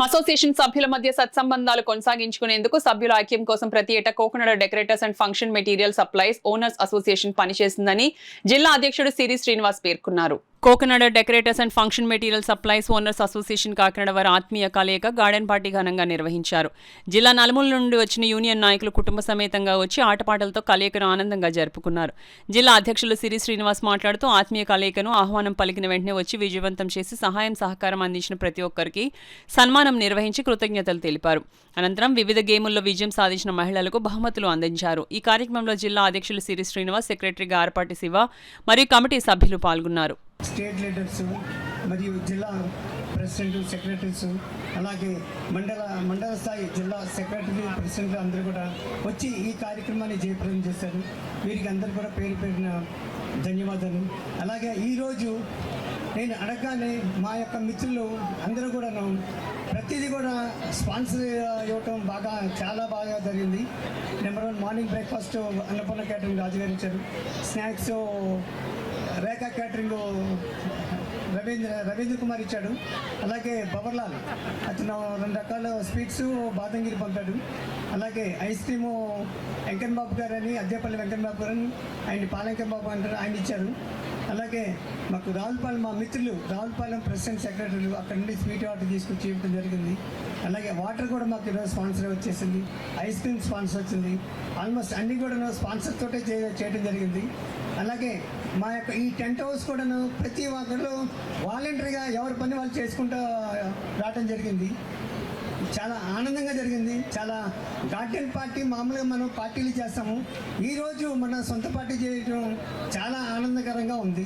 Association సభ్యుల మధ్య సత్సంబంధాలు కొనసాగించుకునేందుకు సభ్యుల ఐక్యం కోసం ప్రతి ఏటా Coconada decorators and function material supplies owners association పనిచేస్తుందని జిల్లా అధ్యక్షుడు సిరి శ్రీనివాస్ పేర్కొన్నారు. Coconada decorators and function material supplies owners association Kakinada వారి ఆత్మీయ కలయిక గార్డెన్ పార్టీ ఘనంగా నిర్వహించారు. జిల్లా నలుమూల నుండి వచ్చిన యూనియన్ నాయకులు కుటుంబ సమేతంగా వచ్చి ఆటపాటలతో కలయికను ఆనందంగా జరుపుకున్నారు. జిల్లా అధ్యక్షులు సిరి శ్రీనివాస్ మాట్లాడుతూ ఆత్మీయ కలయికను ఆహ్వానం పలికిన వెంటనే వచ్చి విజయవంతం చేసి సహాయం సహకారం అందించిన ప్రతి ఒక్కరికి సన్మానం నిర్వహించి కృతజ్ఞతలు తెలిపారు. అనంతరం వివిధ గేముల్లో విజయం సాధించిన మహిళలకు బహుమతులు అందించారు. ఈ కార్యక్రమంలో జిల్లా అధ్యక్షులు సిరి శ్రీనివాస్, సెక్రటరీ గారపాటి శివ మరియు కమిటీ సభ్యులు పాల్గొన్నారు. స్టేట్ లీడర్స్ మరియు జిల్లా ప్రెసిడెంట్, సెక్రటరీస్, అలాగే మండల స్థాయి జిల్లా సెక్రటరీ, ప్రెసిడెంట్లు అందరూ కూడా వచ్చి ఈ కార్యక్రమాన్ని జయప్రదం చేశారు. వీరికి అందరూ కూడా పేరు పేరున ధన్యవాదాలు. అలాగే ఈరోజు నేను అడగగానే మా యొక్క మిత్రులు అందరూ కూడాను ప్రతిదీ కూడా స్పాన్సర్ ఇవ్వటం చాలా బాగా జరిగింది. Number 1 morning breakfast Annapurna catering రాజుగారు ఇచ్చారు. స్నాక్స్ రేఖా క్యాటరింగ్ రవీంద్ర కుమార్ ఇచ్చాడు. అలాగే బవర్లాల్ అతను 2 రకాల స్వీట్స్ బాదంగిరి పంపాడు. అలాగే ఐస్ క్రీము వెంకన్న బాబు గారు అని, అద్దెపల్లి వెంకన్న బాబు గారు అని, ఆయన పాలంకన్ బాబు అంటారు, ఆయన ఇచ్చారు. అలాగే మాకు రావులపాలెం మా మిత్రులు రావులపాలెం ప్రెసిడెంట్, సెక్రటరీలు అక్కడ నుండి స్వీట్ వాటర్ తీసుకొచ్చి ఇవ్వడం జరిగింది. అలాగే వాటర్ కూడా మాకు ఈరోజు స్పాన్సర్ వచ్చేసింది. ఐస్ క్రీమ్ స్పాన్సర్ వచ్చింది. ఆల్మోస్ట్ అన్నీ కూడా స్పాన్సర్ తోటే చేయడం జరిగింది. అలాగే మా యొక్క ఈ టెంట్ హౌస్ కూడాను ప్రతి ఒక్కరు వాలంటరీగా ఎవరి పని వాళ్ళు చేసుకుంటూ రావటం జరిగింది. చాలా ఆనందంగా జరిగింది. చాలా గార్డెన్ పార్టీ మామూలుగా మనం పార్టీలు చేస్తాము, ఈరోజు మన సొంత పార్టీ చేయడం చాలా ఆనందకరంగా ఉంది.